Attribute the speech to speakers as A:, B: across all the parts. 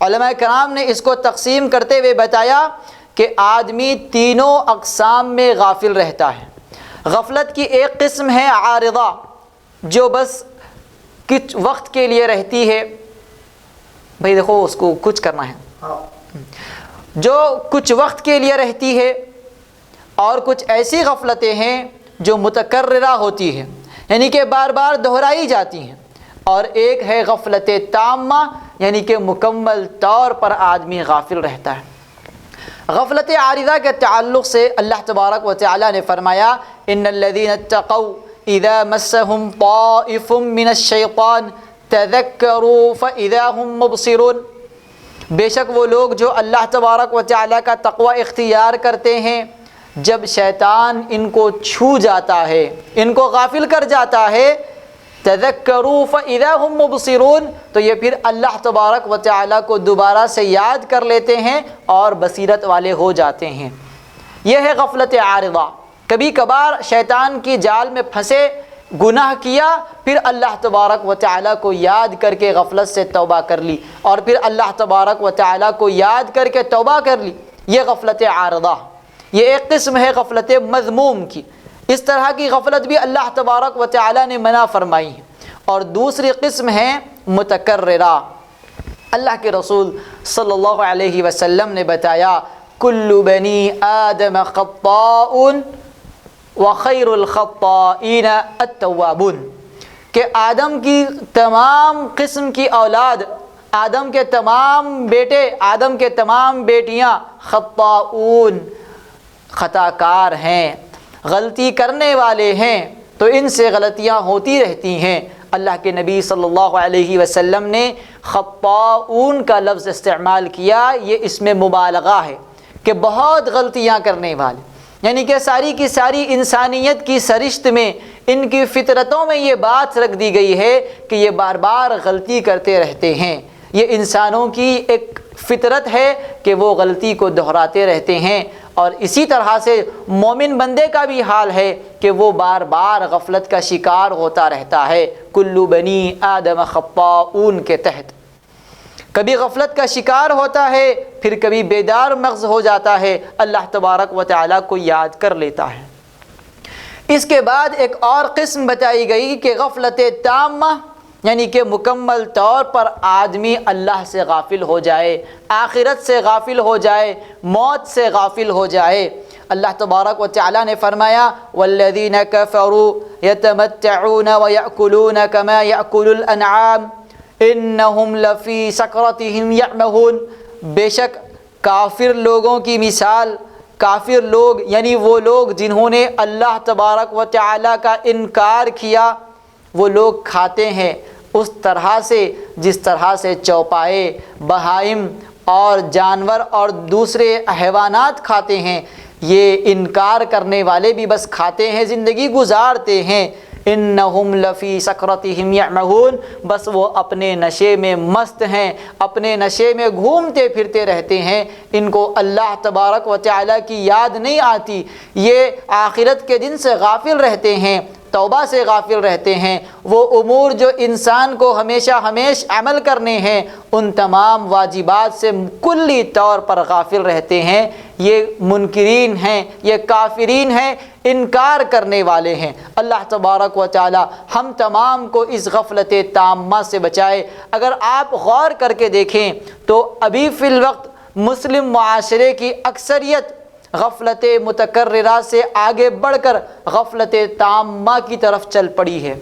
A: علماء کرام نے اس کو تقسیم کرتے ہوئے بتایا کہ آدمی تینوں اقسام میں غافل رہتا ہے۔ غفلت کی ایک قسم ہے عارضہ، جو بس کچھ وقت کے لیے رہتی ہے، بھئی دیکھو اس کو کچھ کرنا ہے، جو کچھ وقت کے لیے رہتی ہے، اور کچھ ایسی غفلتیں ہیں جو متکررہ ہوتی ہیں، یعنی کہ بار بار دہرائی جاتی ہیں، اور ایک ہے غفلت تامہ، یعنی کہ مکمل طور پر آدمی غافل رہتا ہے۔ غفلت عارضہ کے تعلق سے اللہ تبارک و تعالی نے فرمایا ان الذین اتقوا اذا مسهم طائف من الشیطان تذکروا فاذا هم مبصرون، بے شک وہ لوگ جو اللہ تبارک و تعالی کا تقوی اختیار کرتے ہیں، جب شیطان ان کو چھو جاتا ہے، ان کو غافل کر جاتا ہے، تذکروا فاذا هم مبصرون، تو یہ پھر اللہ تبارک و تعالی کو دوبارہ سے یاد کر لیتے ہیں اور بصیرت والے ہو جاتے ہیں۔ یہ ہے غفلت عارضہ۔ کبھی کبھار شیطان کی جال میں پھنسے، گناہ کیا، پھر اللہ تبارک و تعالی کو یاد کر کے غفلت سے توبہ کر لی، اور پھر اللہ تبارک و تعالی کو یاد کر کے توبہ کر لی، یہ غفلت عارضہ۔ یہ ایک قسم ہے غفلت مذموم کی۔ اس طرح کی غفلت بھی اللہ تبارک و تعالی نے منع فرمائی ہے۔ اور دوسری قسم ہے متکررہ۔ اللہ کے رسول صلی اللہ علیہ وسلم نے بتایا کل بنی آدم خطاء وخیر الخطائین التوابون، کہ آدم کی تمام قسم کی اولاد، آدم کے تمام بیٹے، آدم کے تمام بیٹیاں خطاؤن، خطا کار ہیں، غلطی کرنے والے ہیں، تو ان سے غلطیاں ہوتی رہتی ہیں۔ اللہ کے نبی صلی اللہ علیہ وسلم نے خطاؤن کا لفظ استعمال کیا، یہ اس میں مبالغہ ہے کہ بہت غلطیاں کرنے والے، یعنی کہ ساری کی ساری انسانیت کی سرشت میں، ان کی فطرتوں میں یہ بات رکھ دی گئی ہے کہ یہ بار بار غلطی کرتے رہتے ہیں۔ یہ انسانوں کی ایک فطرت ہے کہ وہ غلطی کو دہراتے رہتے ہیں، اور اسی طرح سے مومن بندے کا بھی حال ہے کہ وہ بار بار غفلت کا شکار ہوتا رہتا ہے۔ کل بنی آدم خطاؤن کے تحت کبھی غفلت کا شکار ہوتا ہے، پھر کبھی بیدار مغز ہو جاتا ہے، اللہ تبارک و تعالیٰ کو یاد کر لیتا ہے۔ اس کے بعد ایک اور قسم بتائی گئی کہ غفلت تامہ، یعنی کہ مکمل طور پر آدمی اللہ سے غافل ہو جائے، آخرت سے غافل ہو جائے، موت سے غافل ہو جائے۔ اللہ تبارک و تعالیٰ نے فرمایا والذین کفروا یتمتعون ویأکلون کما یأکل الانعام انہم لفی سکرتہم یعمہون، بے شک کافر لوگوں کی مثال، کافر لوگ یعنی وہ لوگ جنہوں نے اللہ تبارک و تعالیٰ کا انکار کیا، وہ لوگ کھاتے ہیں اس طرح سے جس طرح سے چوپائے، بہائم اور جانور اور دوسرے حیوانات کھاتے ہیں۔ یہ انکار کرنے والے بھی بس کھاتے ہیں، زندگی گزارتے ہیں۔ انہم لفی سکرتہم یعمہون، بس وہ اپنے نشے میں مست ہیں، اپنے نشے میں گھومتے پھرتے رہتے ہیں، ان کو اللہ تبارک و تعالیٰ کی یاد نہیں آتی، یہ آخرت کے دن سے غافل رہتے ہیں، توبہ سے غافل رہتے ہیں۔ وہ امور جو انسان کو ہمیشہ عمل کرنے ہیں، ان تمام واجبات سے کلی طور پر غافل رہتے ہیں۔ یہ منکرین ہیں، یہ کافرین ہیں، انکار کرنے والے ہیں۔ اللہ تبارک و تعالی ہم تمام کو اس غفلت تامہ سے بچائے۔ اگر آپ غور کر کے دیکھیں تو ابھی فی الوقت مسلم معاشرے کی اکثریت غفلت متکررہ سے آگے بڑھ کر غفلت تامہ کی طرف چل پڑی ہے۔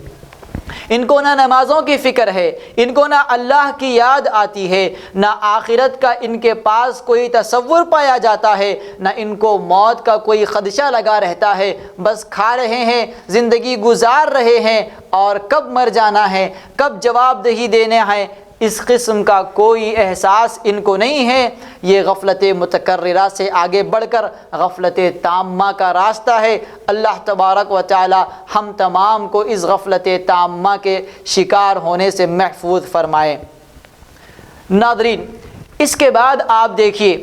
A: ان کو نہ نمازوں کی فکر ہے، ان کو نہ اللہ کی یاد آتی ہے، نہ آخرت کا ان کے پاس کوئی تصور پایا جاتا ہے، نہ ان کو موت کا کوئی خدشہ لگا رہتا ہے۔ بس کھا رہے ہیں، زندگی گزار رہے ہیں، اور کب مر جانا ہے، کب جواب دہی دینے ہیں، اس قسم کا کوئی احساس ان کو نہیں ہے۔ یہ غفلت متکررہ سے آگے بڑھ کر غفلت تامہ کا راستہ ہے۔ اللہ تبارک و تعالی ہم تمام کو اس غفلت تامہ کے شکار ہونے سے محفوظ فرمائے۔ ناظرین، اس کے بعد آپ دیکھیے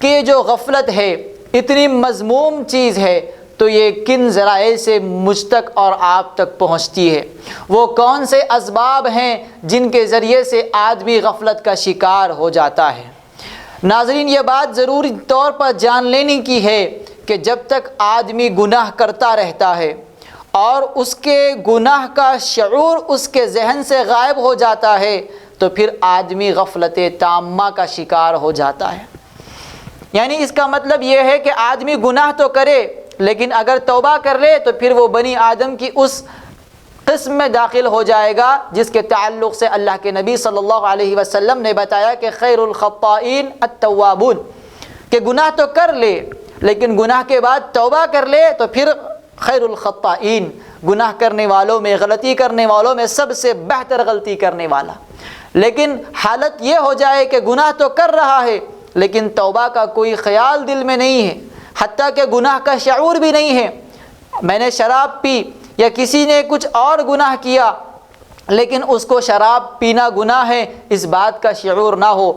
A: کہ جو غفلت ہے اتنی مذموم چیز ہے، تو یہ کن ذرائع سے مجھ تک اور آپ تک پہنچتی ہے؟ وہ کون سے اسباب ہیں جن کے ذریعے سے آدمی غفلت کا شکار ہو جاتا ہے؟ ناظرین، یہ بات ضروری طور پر جان لینے کی ہے کہ جب تک آدمی گناہ کرتا رہتا ہے اور اس کے گناہ کا شعور اس کے ذہن سے غائب ہو جاتا ہے تو پھر آدمی غفلت تامہ کا شکار ہو جاتا ہے۔ یعنی اس کا مطلب یہ ہے کہ آدمی گناہ تو کرے لیکن اگر توبہ کر لے تو پھر وہ بنی آدم کی اس قسم میں داخل ہو جائے گا جس کے تعلق سے اللہ کے نبی صلی اللہ علیہ وسلم نے بتایا کہ خیر الخطائین التوابون، کہ گناہ تو کر لے لیکن گناہ کے بعد توبہ کر لے تو پھر خیر الخطائین، گناہ کرنے والوں میں، غلطی کرنے والوں میں سب سے بہتر غلطی کرنے والا۔ لیکن حالت یہ ہو جائے کہ گناہ تو کر رہا ہے لیکن توبہ کا کوئی خیال دل میں نہیں ہے، حتیٰ کہ گناہ کا شعور بھی نہیں ہے۔ میں نے شراب پی یا کسی نے کچھ اور گناہ کیا لیکن اس کو شراب پینا گناہ ہے اس بات کا شعور نہ ہو،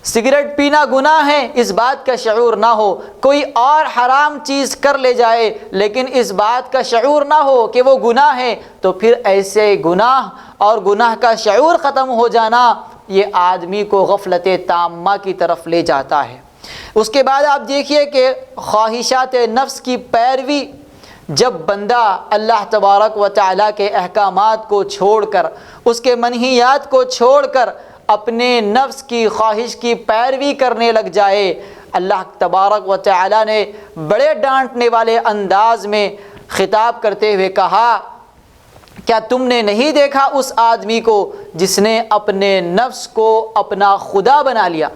A: سگریٹ پینا گناہ ہے اس بات کا شعور نہ ہو، کوئی اور حرام چیز کر لے جائے لیکن اس بات کا شعور نہ ہو کہ وہ گناہ ہے، تو پھر ایسے گناہ اور گناہ کا شعور ختم ہو جانا یہ آدمی کو غفلت تامہ کی طرف لے جاتا ہے۔ اس کے بعد آپ دیکھیے کہ خواہشات نفس کی پیروی، جب بندہ اللہ تبارک و تعالیٰ کے احکامات کو چھوڑ کر، اس کے منہیات کو چھوڑ کر اپنے نفس کی خواہش کی پیروی کرنے لگ جائے، اللہ تبارک و تعالیٰ نے بڑے ڈانٹنے والے انداز میں خطاب کرتے ہوئے کہا، کیا تم نے نہیں دیکھا اس آدمی کو جس نے اپنے نفس کو اپنا خدا بنا لیا؟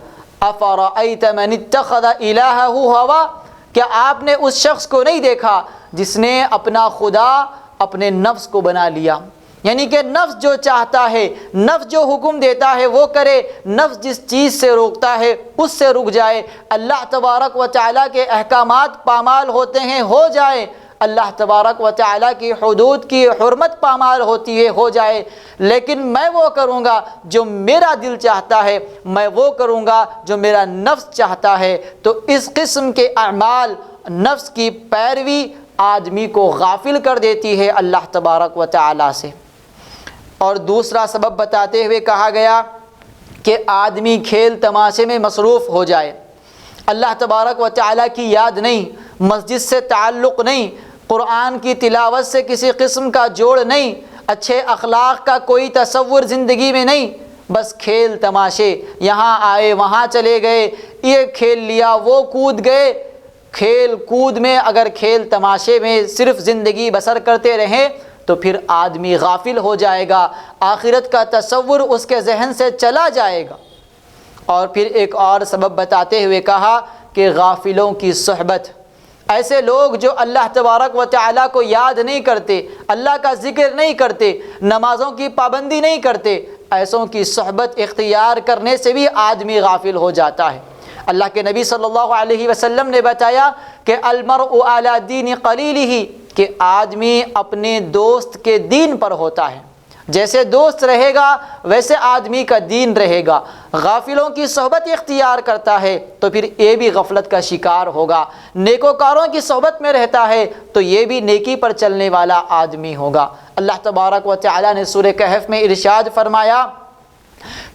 A: افرأیت من اتخذ الہہ ہوا، کیا آپ نے اس شخص کو نہیں دیکھا جس نے اپنا خدا اپنے نفس کو بنا لیا؟ یعنی کہ نفس جو چاہتا ہے، نفس جو حکم دیتا ہے وہ کرے، نفس جس چیز سے روکتا ہے اس سے رک جائے، اللہ تبارک و تعالیٰ کے احکامات پامال ہوتے ہیں ہو جائے، اللہ تبارک و تعالیٰ کی حدود کی حرمت پامال ہوتی ہے ہو جائے، لیکن میں وہ کروں گا جو میرا دل چاہتا ہے، میں وہ کروں گا جو میرا نفس چاہتا ہے۔ تو اس قسم کے اعمال، نفس کی پیروی آدمی کو غافل کر دیتی ہے اللہ تبارک و تعالیٰ سے۔ اور دوسرا سبب بتاتے ہوئے کہا گیا کہ آدمی کھیل تماشے میں مصروف ہو جائے، اللہ تبارک و تعالیٰ کی یاد نہیں، مسجد سے تعلق نہیں، قرآن کی تلاوت سے کسی قسم کا جوڑ نہیں، اچھے اخلاق کا کوئی تصور زندگی میں نہیں، بس کھیل تماشے، یہاں آئے وہاں چلے گئے، یہ کھیل لیا وہ کود گئے۔ کھیل کود میں اگر کھیل تماشے میں صرف زندگی بسر کرتے رہیں تو پھر آدمی غافل ہو جائے گا، آخرت کا تصور اس کے ذہن سے چلا جائے گا۔ اور پھر ایک اور سبب بتاتے ہوئے کہا کہ غافلوں کی صحبت، ایسے لوگ جو اللہ تبارک و تعالیٰ کو یاد نہیں کرتے، اللہ کا ذکر نہیں کرتے، نمازوں کی پابندی نہیں کرتے، ایسوں کی صحبت اختیار کرنے سے بھی آدمی غافل ہو جاتا ہے۔ اللہ کے نبی صلی اللہ علیہ وسلم نے بتایا کہ المرء علی دین قلیلہ، کہ آدمی اپنے دوست کے دین پر ہوتا ہے، جیسے دوست رہے گا ویسے آدمی کا دین رہے گا۔ غافلوں کی صحبت اختیار کرتا ہے تو پھر یہ بھی غفلت کا شکار ہوگا، نیکوکاروں کی صحبت میں رہتا ہے تو یہ بھی نیکی پر چلنے والا آدمی ہوگا۔ اللہ تبارک و تعالیٰ نے سورہ کہف میں ارشاد فرمایا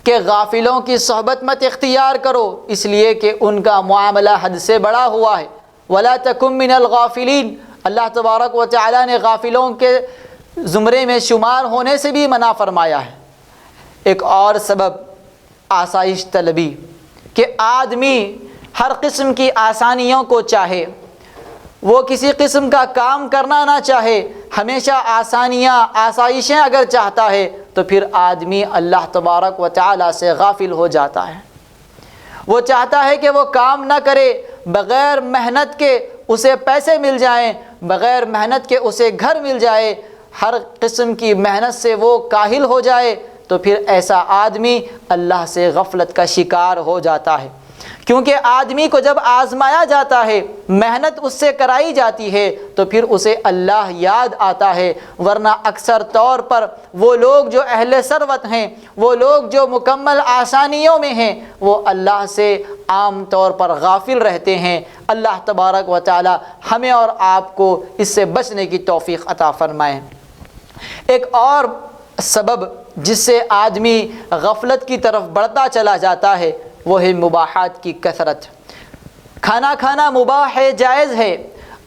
A: کہ غافلوں کی صحبت مت اختیار کرو، اس لیے کہ ان کا معاملہ حد سے بڑا ہوا ہے۔ وَلَا تَكُن مِّنَ الْغَافِلِينَ، اللہ تبارک و تعالیٰ نے غافلوں کے زمرے میں شمار ہونے سے بھی منع فرمایا ہے۔ ایک اور سبب آسائش طلبی، کہ آدمی ہر قسم کی آسانیوں کو چاہے، وہ کسی قسم کا کام کرنا نہ چاہے، ہمیشہ آسانیاں آسائشیں اگر چاہتا ہے تو پھر آدمی اللہ تبارک و تعالیٰ سے غافل ہو جاتا ہے۔ وہ چاہتا ہے کہ وہ کام نہ کرے، بغیر محنت کے اسے پیسے مل جائیں، بغیر محنت کے اسے گھر مل جائے، ہر قسم کی محنت سے وہ کاہل ہو جائے، تو پھر ایسا آدمی اللہ سے غفلت کا شکار ہو جاتا ہے۔ کیونکہ آدمی کو جب آزمایا جاتا ہے، محنت اس سے کرائی جاتی ہے تو پھر اسے اللہ یاد آتا ہے، ورنہ اکثر طور پر وہ لوگ جو اہل ثروت ہیں، وہ لوگ جو مکمل آسانیوں میں ہیں، وہ اللہ سے عام طور پر غافل رہتے ہیں۔ اللہ تبارک و تعالی ہمیں اور آپ کو اس سے بچنے کی توفیق عطا فرمائے۔ ایک اور سبب جس سے آدمی غفلت کی طرف بڑھتا چلا جاتا ہے وہ ہے مباحات کی کثرت۔ کھانا کھانا مباح ہے، جائز ہے،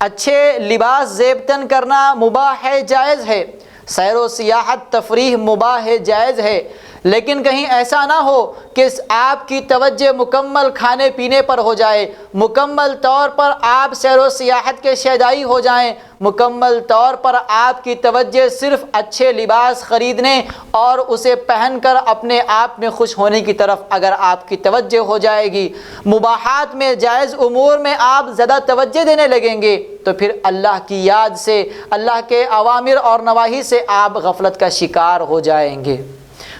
A: اچھے لباس زیب تن کرنا مباح ہے، جائز ہے، سیر و سیاحت تفریح مباح ہے، جائز ہے، لیکن کہیں ایسا نہ ہو کہ آپ کی توجہ مکمل کھانے پینے پر ہو جائے، مکمل طور پر آپ سیر و سیاحت کے شیدائی ہو جائیں، مکمل طور پر آپ کی توجہ صرف اچھے لباس خریدنے اور اسے پہن کر اپنے آپ میں خوش ہونے کی طرف اگر آپ کی توجہ ہو جائے گی، مباحات میں جائز امور میں آپ زیادہ توجہ دینے لگیں گے، تو پھر اللہ کی یاد سے، اللہ کے اوامر اور نواہی سے آپ غفلت کا شکار ہو جائیں گے۔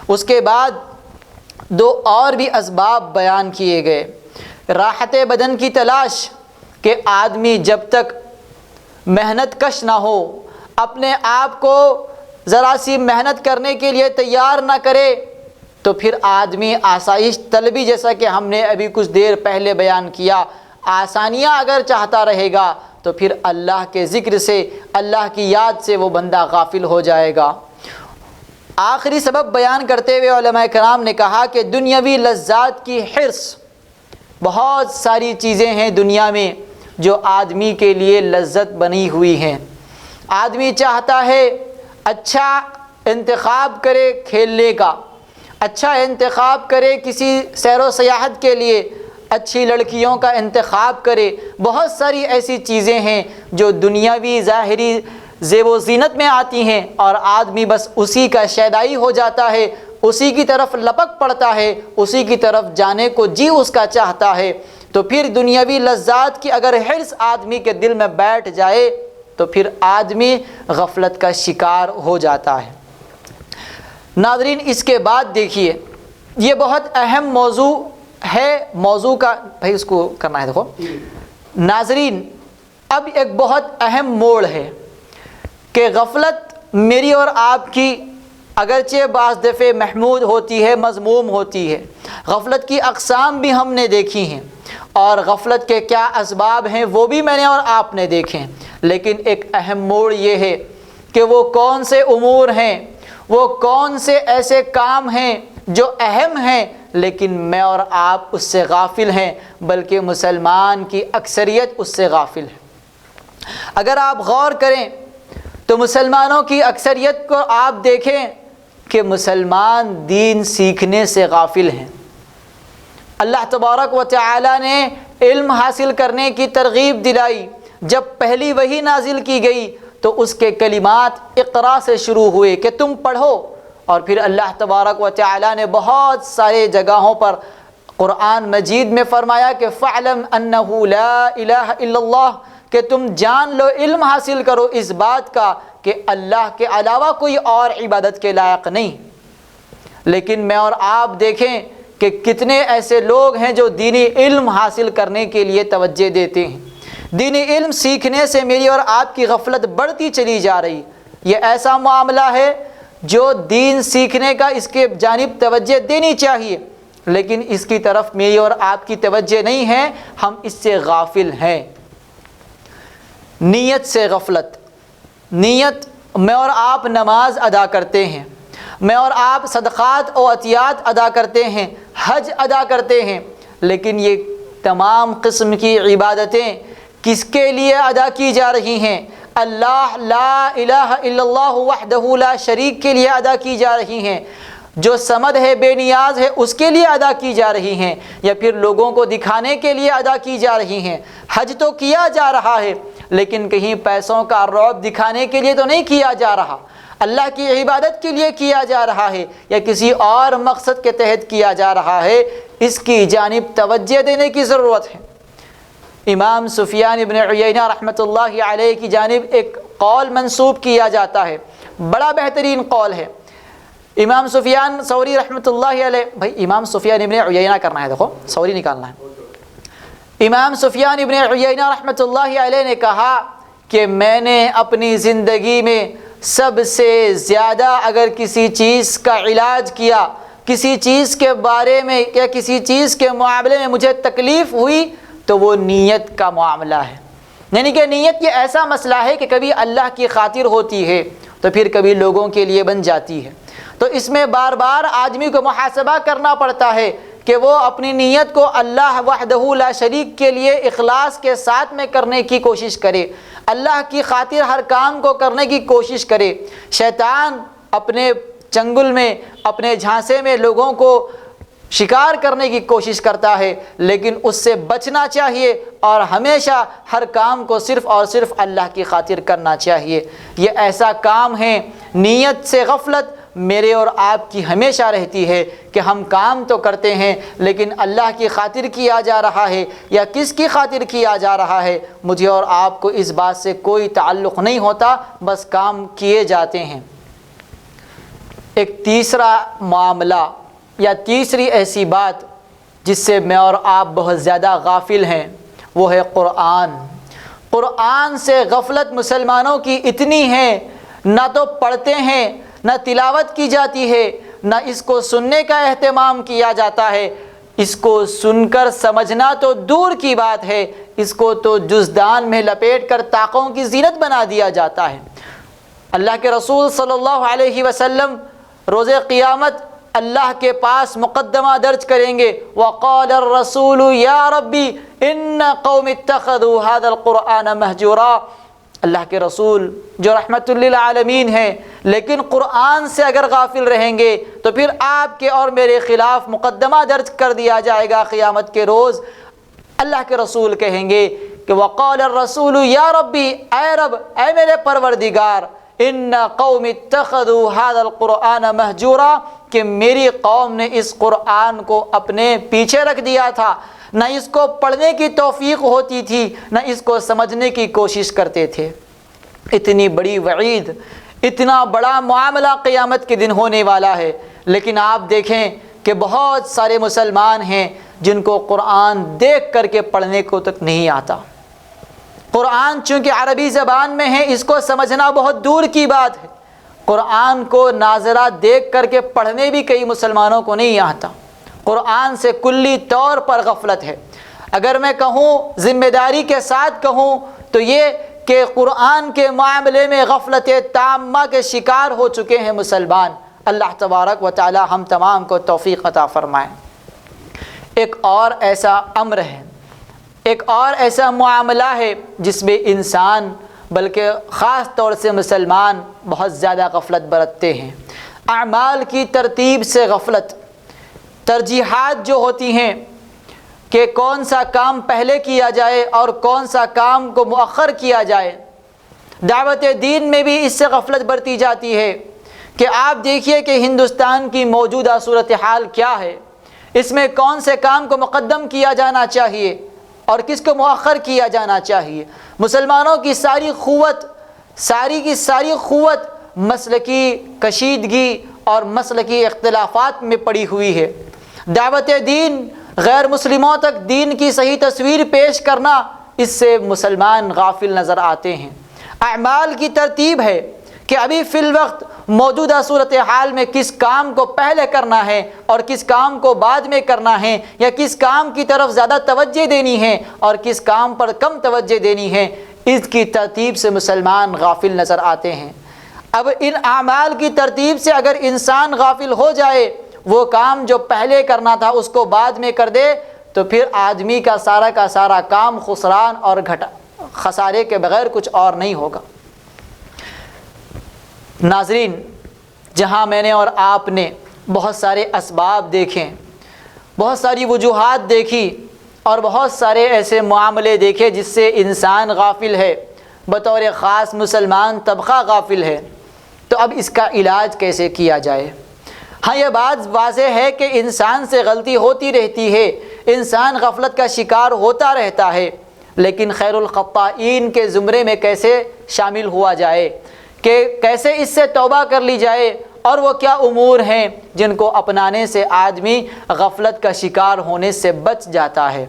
A: اس کے بعد دو اور بھی اسباب بیان کیے گئے۔ راحت بدن کی تلاش، کہ آدمی جب تک محنت کش نہ ہو، اپنے آپ کو ذرا سی محنت کرنے کے لیے تیار نہ کرے، تو پھر آدمی آسائش طلبی، جیسا کہ ہم نے ابھی کچھ دیر پہلے بیان کیا، آسانیاں اگر چاہتا رہے گا تو پھر اللہ کے ذکر سے، اللہ کی یاد سے وہ بندہ غافل ہو جائے گا۔ آخری سبب بیان کرتے ہوئے علماء کرام نے کہا کہ دنیاوی لذات کی حرص، بہت ساری چیزیں ہیں دنیا میں جو آدمی کے لیے لذت بنی ہوئی ہیں۔ آدمی چاہتا ہے اچھا انتخاب کرے کھیلنے کا، اچھا انتخاب کرے کسی سیر و سیاحت کے لیے، اچھی لڑکیوں کا انتخاب کرے، بہت ساری ایسی چیزیں ہیں جو دنیاوی ظاہری زیب و زینت میں آتی ہیں، اور آدمی بس اسی کا شیدائی ہو جاتا ہے، اسی کی طرف لپک پڑتا ہے، اسی کی طرف جانے کو جی اس کا چاہتا ہے۔ تو پھر دنیاوی لذات کی اگر حرص آدمی کے دل میں بیٹھ جائے تو پھر آدمی غفلت کا شکار ہو جاتا ہے۔ ناظرین، اس کے بعد دیکھیے، یہ بہت اہم موضوع ہے، موضوع کا بھائی اس کو کرنا ہے، دیکھو ناظرین، اب ایک بہت اہم موڑ ہے کہ غفلت میری اور آپ کی اگرچہ بعض دفعہ محمود ہوتی ہے، مذموم ہوتی ہے، غفلت کی اقسام بھی ہم نے دیکھی ہیں اور غفلت کے کیا اسباب ہیں وہ بھی میں نے اور آپ نے دیکھے ہیں، لیکن ایک اہم موڑ یہ ہے کہ وہ کون سے امور ہیں، وہ کون سے ایسے کام ہیں جو اہم ہیں لیکن میں اور آپ اس سے غافل ہیں، بلکہ مسلمان کی اکثریت اس سے غافل ہے۔ اگر آپ غور کریں تو مسلمانوں کی اکثریت کو آپ دیکھیں کہ مسلمان دین سیکھنے سے غافل ہیں۔ اللہ تبارک و تعالی نے علم حاصل کرنے کی ترغیب دلائی، جب پہلی وحی نازل کی گئی تو اس کے کلمات اقرا سے شروع ہوئے کہ تم پڑھو، اور پھر اللہ تبارک و تعالی نے بہت سارے جگہوں پر قرآن مجید میں فرمایا کہ فَعْلَمْ أَنَّهُ لَا إِلَهَ إِلَّا اللَّهُ، کہ تم جان لو، علم حاصل کرو اس بات کا کہ اللہ کے علاوہ کوئی اور عبادت کے لائق نہیں۔ لیکن میں اور آپ دیکھیں کہ کتنے ایسے لوگ ہیں جو دینی علم حاصل کرنے کے لیے توجہ دیتے ہیں، دینی علم سیکھنے سے میری اور آپ کی غفلت بڑھتی چلی جا رہی۔ یہ ایسا معاملہ ہے جو دین سیکھنے کا اس کے جانب توجہ دینی چاہیے، لیکن اس کی طرف میری اور آپ کی توجہ نہیں ہے، ہم اس سے غافل ہیں۔ نیت سے غفلت، نیت، میں اور آپ نماز ادا کرتے ہیں، میں اور آپ صدقات و عطیات ادا کرتے ہیں، حج ادا کرتے ہیں، لیکن یہ تمام قسم کی عبادتیں کس کے لیے ادا کی جا رہی ہیں؟ اللہ لا الہ الا اللہ وحدہ لا شریک کے لیے ادا کی جا رہی ہیں، جو صمد ہے، بے نیاز ہے، اس کے لیے ادا کی جا رہی ہیں، یا پھر لوگوں کو دکھانے کے لیے ادا کی جا رہی ہیں؟ حج تو کیا جا رہا ہے لیکن کہیں پیسوں کا رعب دکھانے کے لیے تو نہیں کیا جا رہا، اللہ کی عبادت کے لیے کیا جا رہا ہے یا کسی اور مقصد کے تحت کیا جا رہا ہے؟ اس کی جانب توجہ دینے کی ضرورت ہے۔ امام سفیان ابن عیینہ رحمۃ اللہ علیہ کی جانب ایک قول منسوب کیا جاتا ہے، بڑا بہترین قول ہے۔ امام سفیان ثوری رحمۃ اللہ علیہ، بھائی امام سفیان ابن عیینہ کرنا ہے، دیکھو ثوری نکالنا ہے۔ امام سفیان ابن عیینہ رحمۃ اللہ علیہ نے کہا کہ میں نے اپنی زندگی میں سب سے زیادہ اگر کسی چیز کا علاج کیا کسی چیز کے بارے میں یا کسی چیز کے معاملے میں مجھے تکلیف ہوئی تو وہ نیت کا معاملہ ہے، یعنی کہ نیت یہ ایسا مسئلہ ہے کہ کبھی اللہ کی خاطر ہوتی ہے تو پھر کبھی لوگوں کے لیے بن جاتی ہے، تو اس میں بار بار آدمی کو محاسبہ کرنا پڑتا ہے کہ وہ اپنی نیت کو اللہ وحدہ لا شریک کے لیے اخلاص کے ساتھ میں کرنے کی کوشش کرے، اللہ کی خاطر ہر کام کو کرنے کی کوشش کرے۔ شیطان اپنے چنگل میں، اپنے جھانسے میں لوگوں کو شکار کرنے کی کوشش کرتا ہے، لیکن اس سے بچنا چاہیے اور ہمیشہ ہر کام کو صرف اور صرف اللہ کی خاطر کرنا چاہیے۔ یہ ایسا کام ہے، نیت سے غفلت میرے اور آپ کی ہمیشہ رہتی ہے کہ ہم کام تو کرتے ہیں لیکن اللہ کی خاطر کیا جا رہا ہے یا کس کی خاطر کیا جا رہا ہے، مجھے اور آپ کو اس بات سے کوئی تعلق نہیں ہوتا، بس کام کیے جاتے ہیں۔ ایک تیسرا معاملہ یا تیسری ایسی بات جس سے میں اور آپ بہت زیادہ غافل ہیں وہ ہے قرآن۔ قرآن سے غفلت مسلمانوں کی اتنی ہے، نہ تو پڑھتے ہیں، نہ تلاوت کی جاتی ہے، نہ اس کو سننے کا اہتمام کیا جاتا ہے، اس کو سن کر سمجھنا تو دور کی بات ہے، اس کو تو جزدان میں لپیٹ کر طاقوں کی زینت بنا دیا جاتا ہے۔ اللہ کے رسول صلی اللہ علیہ وسلم روز قیامت اللہ کے پاس مقدمہ درج کریں گے، وقال الرسول یا ربی ان قوم اتخذوا هذا القرآن مہجورا۔ اللہ کے رسول جو رحمت للعالمین ہیں لیکن قرآن سے اگر غافل رہیں گے تو پھر آپ کے اور میرے خلاف مقدمہ درج کر دیا جائے گا قیامت کے روز۔ اللہ کے رسول کہیں گے کہ وقال الرسول یا ربی، اے رب، اے میرے پروردگار، ان قوم اتخذوا هذا القرآن مہجورا، کہ میری قوم نے اس قرآن کو اپنے پیچھے رکھ دیا تھا، نہ اس کو پڑھنے کی توفیق ہوتی تھی، نہ اس کو سمجھنے کی کوشش کرتے تھے۔ اتنی بڑی وعید، اتنا بڑا معاملہ قیامت کے دن ہونے والا ہے، لیکن آپ دیکھیں کہ بہت سارے مسلمان ہیں جن کو قرآن دیکھ کر کے پڑھنے کو تک نہیں آتا۔ قرآن چونکہ عربی زبان میں ہے، اس کو سمجھنا بہت دور کی بات ہے، قرآن کو ناظرہ دیکھ کر کے پڑھنے بھی کئی مسلمانوں کو نہیں آتا۔ قرآن سے کلی طور پر غفلت ہے۔ اگر میں کہوں، ذمہ داری کے ساتھ کہوں تو یہ کہ قرآن کے معاملے میں غفلت تامہ کے شکار ہو چکے ہیں مسلمان۔ اللہ تبارک و تعالی ہم تمام کو توفیق عطا فرمائے۔ ایک اور ایسا امر ہے، ایک اور ایسا معاملہ ہے جس میں انسان بلکہ خاص طور سے مسلمان بہت زیادہ غفلت برتتے ہیں۔ اعمال کی ترتیب سے غفلت، ترجیحات جو ہوتی ہیں کہ کون سا کام پہلے کیا جائے اور کون سا کام کو مؤخر کیا جائے، دعوت دین میں بھی اس سے غفلت برتی جاتی ہے کہ آپ دیکھیے کہ ہندوستان کی موجودہ صورتحال کیا ہے، اس میں کون سے کام کو مقدم کیا جانا چاہیے اور کس کو مؤخر کیا جانا چاہیے۔ مسلمانوں کی ساری قوت مسلکی کشیدگی اور مسلکی اختلافات میں پڑی ہوئی ہے۔ دعوت دین، غیر مسلموں تک دین کی صحیح تصویر پیش کرنا، اس سے مسلمان غافل نظر آتے ہیں۔ اعمال کی ترتیب ہے کہ ابھی فی الوقت موجودہ صورتحال میں کس کام کو پہلے کرنا ہے اور کس کام کو بعد میں کرنا ہے، یا کس کام کی طرف زیادہ توجہ دینی ہے اور کس کام پر کم توجہ دینی ہے، اس کی ترتیب سے مسلمان غافل نظر آتے ہیں۔ اب ان اعمال کی ترتیب سے اگر انسان غافل ہو جائے، وہ کام جو پہلے کرنا تھا اس کو بعد میں کر دے، تو پھر آدمی کا سارا کام خسران اور خسارے کے بغیر کچھ اور نہیں ہوگا۔ ناظرین، جہاں میں نے اور آپ نے بہت سارے اسباب دیکھیں، بہت ساری وجوہات دیکھی اور بہت سارے ایسے معاملے دیکھے جس سے انسان غافل ہے، بطور خاص مسلمان طبقہ غافل ہے، تو اب اس کا علاج کیسے کیا جائے؟ ہاں، یہ بات واضح ہے کہ انسان سے غلطی ہوتی رہتی ہے، انسان غفلت کا شکار ہوتا رہتا ہے، لیکن خیر الخطائین کے زمرے میں کیسے شامل ہوا جائے، کہ کیسے اس سے توبہ کر لی جائے، اور وہ کیا امور ہیں جن کو اپنانے سے آدمی غفلت کا شکار ہونے سے بچ جاتا ہے۔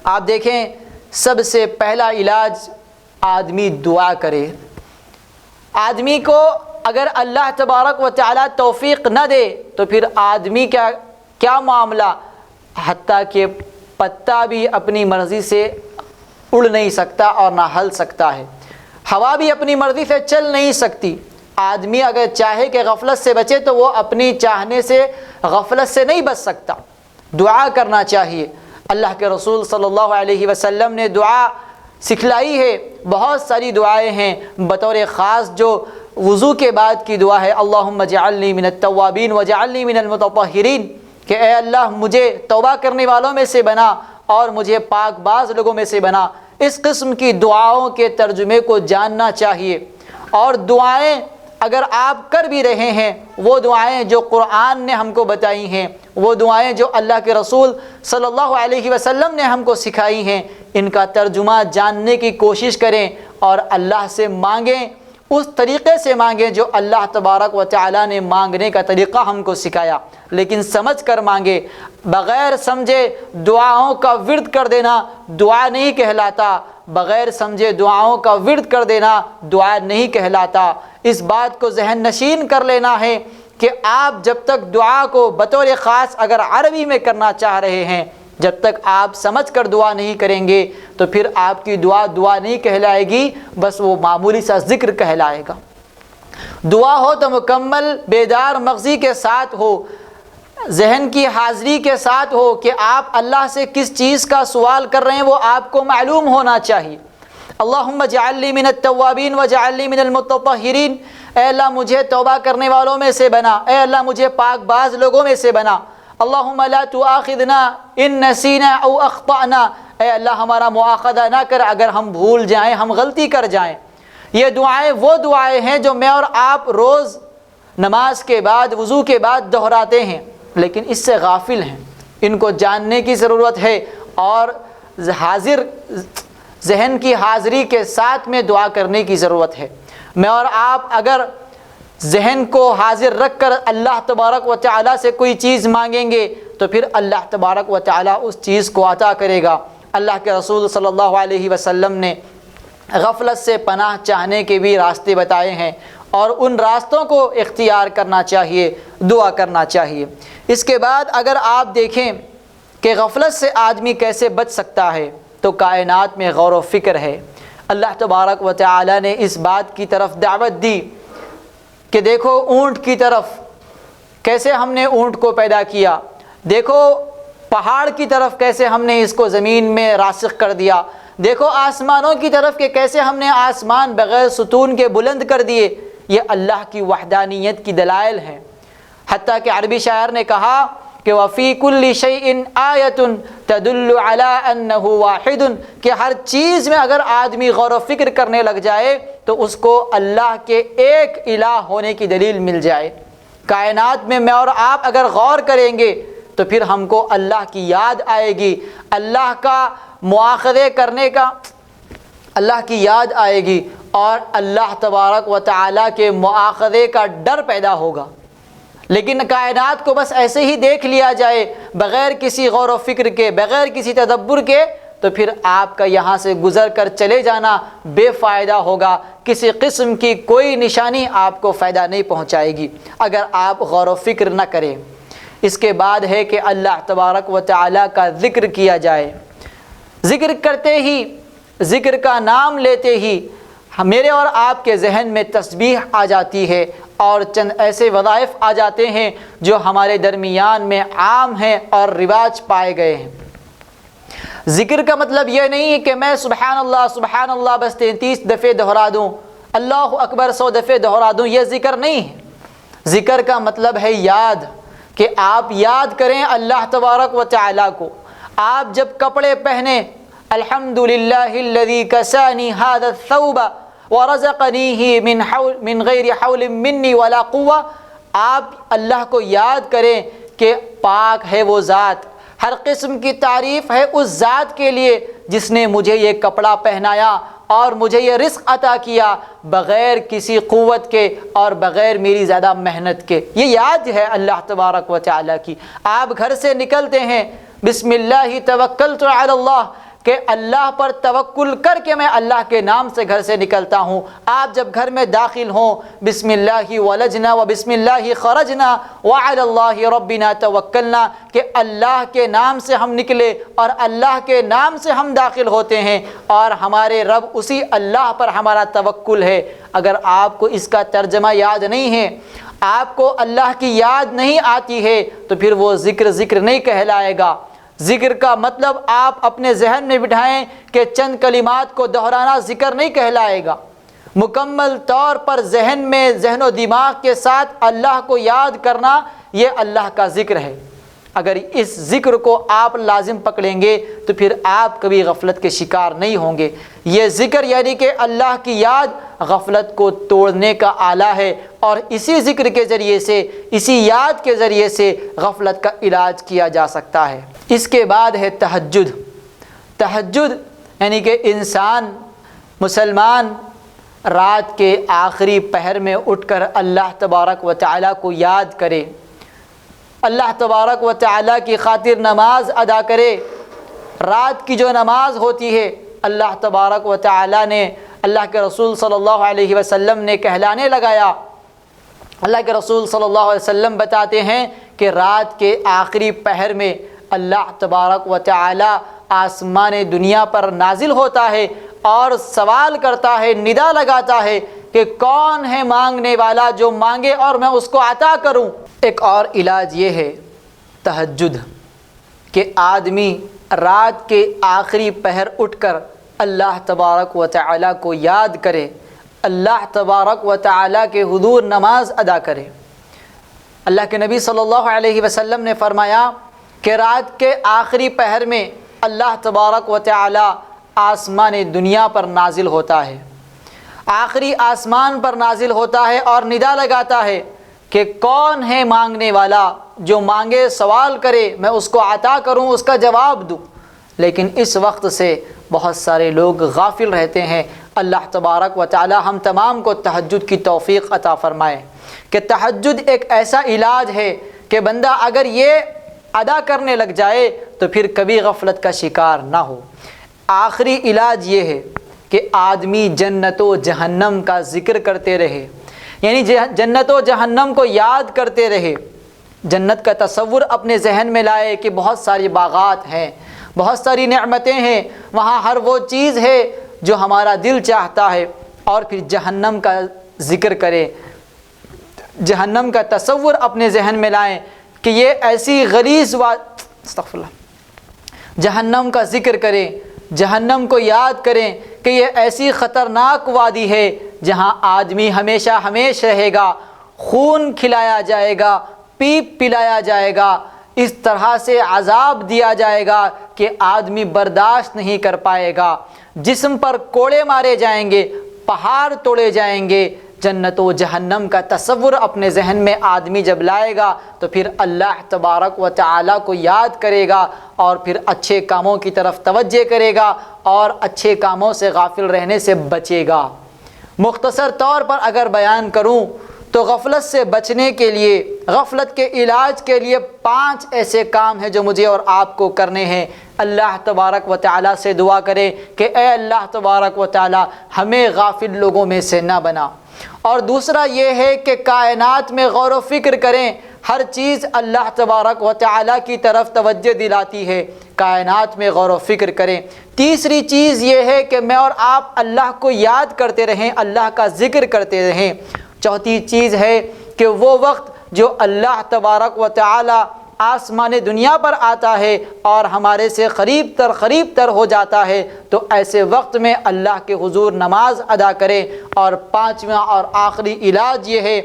A: آپ دیکھیں، سب سے پہلا علاج آدمی دعا کرے۔ آدمی کو اگر اللہ تبارک و تعالیٰ توفیق نہ دے تو پھر آدمی کیا معاملہ، حتیٰ کہ پتا بھی اپنی مرضی سے اڑ نہیں سکتا اور نہ ہل سکتا ہے، ہوا بھی اپنی مرضی سے چل نہیں سکتی۔ آدمی اگر چاہے کہ غفلت سے بچے تو وہ اپنی چاہنے سے غفلت سے نہیں بچ سکتا۔ دعا کرنا چاہیے۔ اللہ کے رسول صلی اللہ علیہ وسلم نے دعا سکھلائی ہے، بہت ساری دعائیں ہیں، بطور خاص جو وضو کے بعد کی دعا ہے، اللہم اجعلنی من التوابین واجعلنی من المتطہرین، کہ اے اللہ مجھے توبہ کرنے والوں میں سے بنا اور مجھے پاک باز لوگوں میں سے بنا۔ اس قسم کی دعاؤں کے ترجمے کو جاننا چاہیے، اور دعائیں اگر آپ کر بھی رہے ہیں، وہ دعائیں جو قرآن نے ہم کو بتائی ہیں، وہ دعائیں جو اللہ کے رسول صلی اللہ علیہ وسلم نے ہم کو سکھائی ہیں، ان کا ترجمہ جاننے کی کوشش کریں اور اللہ سے مانگیں، اس طریقے سے مانگیں جو اللہ تبارک و تعالیٰ نے مانگنے کا طریقہ ہم کو سکھایا، لیکن سمجھ کر مانگے۔ بغیر سمجھے دعاؤں کا ورد کر دینا دعا نہیں کہلاتا، بغیر سمجھے دعاؤں کا ورد کر دینا دعا نہیں کہلاتا۔ اس بات کو ذہن نشین کر لینا ہے کہ آپ جب تک دعا کو بطور خاص اگر عربی میں کرنا چاہ رہے ہیں، جب تک آپ سمجھ کر دعا نہیں کریں گے تو پھر آپ کی دعا نہیں کہلائے گی، بس وہ معمولی سا ذکر کہلائے گا۔ دعا ہو تو مکمل بیدار مغزی کے ساتھ ہو، ذہن کی حاضری کے ساتھ ہو کہ آپ اللہ سے کس چیز کا سوال کر رہے ہیں وہ آپ کو معلوم ہونا چاہیے۔ اللہم اجعلنی من التوابین واجعلنی من المتطہرین، اے اللہ مجھے توبہ کرنے والوں میں سے بنا، اے اللہ مجھے پاک باز لوگوں میں سے بنا۔ اللہم لا تؤاخذنا ان نسینا او اخطأنا، اے اللہ ہمارا مؤاخذہ نہ کر اگر ہم بھول جائیں، ہم غلطی کر جائیں۔ یہ دعائیں وہ دعائیں ہیں جو میں اور آپ روز نماز کے بعد، وضو کے بعد دہراتے ہیں، لیکن اس سے غافل ہیں۔ ان کو جاننے کی ضرورت ہے اور حاضر ذہن کی حاضری کے ساتھ میں دعا کرنے کی ضرورت ہے۔ میں اور آپ اگر ذہن کو حاضر رکھ کر اللہ تبارک و تعالیٰ سے کوئی چیز مانگیں گے تو پھر اللہ تبارک و تعالیٰ اس چیز کو عطا کرے گا۔ اللہ کے رسول صلی اللہ علیہ وسلم نے غفلت سے پناہ چاہنے کے بھی راستے بتائے ہیں، اور ان راستوں کو اختیار کرنا چاہیے، دعا کرنا چاہیے۔ اس کے بعد اگر آپ دیکھیں کہ غفلت سے آدمی کیسے بچ سکتا ہے تو کائنات میں غور و فکر ہے۔ اللہ تبارک و تعالیٰ نے اس بات کی طرف دعوت دی کہ دیکھو اونٹ کی طرف کیسے ہم نے اونٹ کو پیدا کیا، دیکھو پہاڑ کی طرف کیسے ہم نے اس کو زمین میں راسخ کر دیا، دیکھو آسمانوں کی طرف کہ کیسے ہم نے آسمان بغیر ستون کے بلند کر دیے۔ یہ اللہ کی وحدانیت کی دلائل ہیں۔ حتیٰ کہ عربی شاعر نے کہا کہ وَفِي كُلِّ شَيْءٍ آیَةٌ تَدُلُّ عَلَىٰ أَنَّهُ وَاحِدٌ، کہ ہر چیز میں اگر آدمی غور و فکر کرنے لگ جائے تو اس کو اللہ کے ایک الہ ہونے کی دلیل مل جائے۔ کائنات میں اور آپ اگر غور کریں گے تو پھر ہم کو اللہ کی یاد آئے گی، اللہ کا مواخذے کرنے کا اللہ کی یاد آئے گی، اور اللہ تبارک و تعالیٰ کے مواخذے کا ڈر پیدا ہوگا۔ لیکن کائنات کو بس ایسے ہی دیکھ لیا جائے بغیر کسی غور و فکر کے، بغیر کسی تدبر کے، تو پھر آپ کا یہاں سے گزر کر چلے جانا بے فائدہ ہوگا، کسی قسم کی کوئی نشانی آپ کو فائدہ نہیں پہنچائے گی اگر آپ غور و فکر نہ کریں۔ اس کے بعد ہے کہ اللہ تبارک و تعالیٰ کا ذکر کیا جائے۔ ذکر کرتے ہی، ذکر کا نام لیتے ہی میرے اور آپ کے ذہن میں تسبیح آ جاتی ہے، اور چند ایسے وظائف آ جاتے ہیں جو ہمارے درمیان میں عام ہیں اور رواج پائے گئے ہیں۔ ذکر کا مطلب یہ نہیں ہے کہ میں سبحان اللہ بس 33 دفعے دہرا دوں، اللہ اکبر 100 دفعے دہرا دوں، یہ ذکر نہیں ہے۔ ذکر کا مطلب ہے یاد، کہ آپ یاد کریں اللہ تبارک و تعالیٰ کو۔ آپ جب کپڑے پہنے، الحمدللہ الذی کسانی ھذا الثوب ورزقنیہ من غیر حول منی ولا قوہ، آپ اللہ کو یاد کریں کہ پاک ہے وہ ذات، ہر قسم کی تعریف ہے اس ذات کے لیے جس نے مجھے یہ کپڑا پہنایا اور مجھے یہ رزق عطا کیا بغیر کسی قوت کے اور بغیر میری زیادہ محنت کے۔ یہ یاد ہے اللہ تبارک و تعالیٰ کی۔ آپ گھر سے نکلتے ہیں، بسم اللہ توکلت علی اللہ، کہ اللہ پر توکل کر کے میں اللہ کے نام سے گھر سے نکلتا ہوں۔ آپ جب گھر میں داخل ہوں، بسم اللہ ولجنا و بسم اللہ خرجنا وعلی اللہ ربنا توکلنا، کہ اللہ کے نام سے ہم نکلے اور اللہ کے نام سے ہم داخل ہوتے ہیں، اور ہمارے رب اسی اللہ پر ہمارا توکل ہے۔ اگر آپ کو اس کا ترجمہ یاد نہیں ہے، آپ کو اللہ کی یاد نہیں آتی ہے، تو پھر وہ ذکر نہیں کہلائے گا۔ ذکر کا مطلب آپ اپنے ذہن میں بٹھائیں کہ چند کلمات کو دہرانا ذکر نہیں کہلائے گا۔ مکمل طور پر ذہن و دماغ کے ساتھ اللہ کو یاد کرنا، یہ اللہ کا ذکر ہے۔ اگر اس ذکر کو آپ لازم پکڑیں گے تو پھر آپ کبھی غفلت کے شکار نہیں ہوں گے۔ یہ ذکر یعنی کہ اللہ کی یاد غفلت کو توڑنے کا آلہ ہے، اور اسی ذکر کے ذریعے سے، اسی یاد کے ذریعے سے غفلت کا علاج کیا جا سکتا ہے۔ اس کے بعد ہے تہجد۔ تہجد یعنی کہ انسان، مسلمان رات کے آخری پہر میں اٹھ کر اللہ تبارک و تعالیٰ کو یاد کرے، اللہ تبارک و تعالیٰ کی خاطر نماز ادا کرے۔ رات کی جو نماز ہوتی ہے، اللہ تبارک و تعالیٰ نے، اللہ کے رسول صلی اللہ علیہ وسلم نے کہلانے لگایا۔ اللہ کے رسول صلی اللہ علیہ وسلم بتاتے ہیں کہ رات کے آخری پہر میں اللہ تبارک و تعالیٰ آسمان دنیا پر نازل ہوتا ہے اور سوال کرتا ہے، ندا لگاتا ہے کہ کون ہے مانگنے والا جو مانگے اور میں اس کو عطا کروں۔ ایک اور علاج یہ ہے تہجد، کہ آدمی رات کے آخری پہر اٹھ کر اللہ تبارک و تعالیٰ کو یاد کرے، اللہ تبارک و تعالیٰ کے حضور نماز ادا کرے۔ اللہ کے نبی صلی اللہ علیہ وسلم نے فرمایا کہ رات کے آخری پہر میں اللہ تبارک و تعالیٰ آسمان دنیا پر نازل ہوتا ہے، آخری آسمان پر نازل ہوتا ہے اور ندا لگاتا ہے کہ کون ہے مانگنے والا، جو مانگے سوال کرے میں اس کو عطا کروں، اس کا جواب دوں۔ لیکن اس وقت سے بہت سارے لوگ غافل رہتے ہیں۔ اللہ تبارک و تعالی ہم تمام کو تہجد کی توفیق عطا فرمائے، کہ تہجد ایک ایسا علاج ہے کہ بندہ اگر یہ ادا کرنے لگ جائے تو پھر کبھی غفلت کا شکار نہ ہو۔ آخری علاج یہ ہے کہ آدمی جنت و جہنم کا ذکر کرتے رہے، یعنی جنت و جہنم کو یاد کرتے رہے، جنت کا تصور اپنے ذہن میں لائے کہ بہت ساری باغات ہیں، بہت ساری نعمتیں ہیں، وہاں ہر وہ چیز ہے جو ہمارا دل چاہتا ہے، اور پھر جہنم کا ذکر کرے، جہنم کا تصور اپنے ذہن میں لائیں کہ یہ ایسی غلیظ استغفر اللہ، جہنم کا ذکر کریں، جہنم کو یاد کریں کہ یہ ایسی خطرناک وادی ہے جہاں آدمی ہمیشہ ہمیش رہے گا، خون کھلایا جائے گا، پیپ پلایا جائے گا، اس طرح سے عذاب دیا جائے گا کہ آدمی برداشت نہیں کر پائے گا، جسم پر کوڑے مارے جائیں گے، پہاڑ توڑے جائیں گے۔ جنت و جہنم کا تصور اپنے ذہن میں آدمی جب لائے گا تو پھر اللہ تبارک و تعالیٰ کو یاد کرے گا اور پھر اچھے کاموں کی طرف توجہ کرے گا اور اچھے کاموں سے غافل رہنے سے بچے گا۔ مختصر طور پر اگر بیان کروں تو غفلت سے بچنے کے لیے، غفلت کے علاج کے لیے 5 ایسے کام ہیں جو مجھے اور آپ کو کرنے ہیں۔ اللہ تبارک و تعالیٰ سے دعا کریں کہ اے اللہ تبارک و تعالیٰ ہمیں غافل لوگوں میں سے نہ بنا۔ اور دوسرا یہ ہے کہ کائنات میں غور و فکر کریں، ہر چیز اللہ تبارک و تعالیٰ کی طرف توجہ دلاتی ہے، کائنات میں غور و فکر کریں۔ تیسری چیز یہ ہے کہ میں اور آپ اللہ کو یاد کرتے رہیں، اللہ کا ذکر کرتے رہیں۔ چوتھی چیز ہے کہ وہ وقت جو اللہ تبارک و تعالیٰ آسمان دنیا پر آتا ہے اور ہمارے سے قریب تر ہو جاتا ہے، تو ایسے وقت میں اللہ کے حضور نماز ادا کریں۔ اور 5واں اور آخری علاج یہ ہے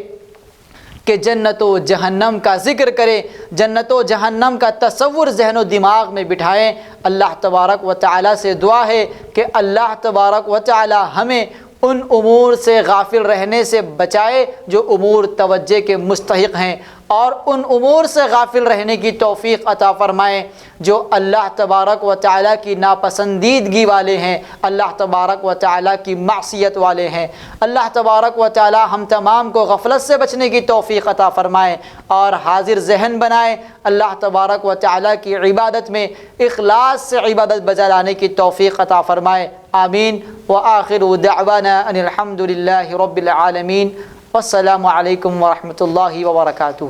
A: کہ جنت و جہنم کا ذکر کریں، جنت و جہنم کا تصور ذہن و دماغ میں بٹھائیں۔ اللہ تبارک و تعالیٰ سے دعا ہے کہ اللہ تبارک و تعالیٰ ہمیں ان امور سے غافل رہنے سے بچائے جو امور توجہ کے مستحق ہیں، اور ان امور سے غافل رہنے کی توفیق عطا فرمائے جو اللہ تبارک و تعالیٰ کی ناپسندیدگی والے ہیں، اللہ تبارک و تعالیٰ کی معصیت والے ہیں۔ اللہ تبارک و تعالیٰ ہم تمام کو غفلت سے بچنے کی توفیق عطا فرمائے اور حاضر ذہن بنائے، اللہ تبارک و تعالیٰ کی عبادت میں اخلاص سے عبادت بجا لانے کی توفیق عطا فرمائے، آمین۔ وآخر دعوانا ان الحمد للہ رب العالمین، والسلام علیکم ورحمۃ اللہ وبرکاتہ۔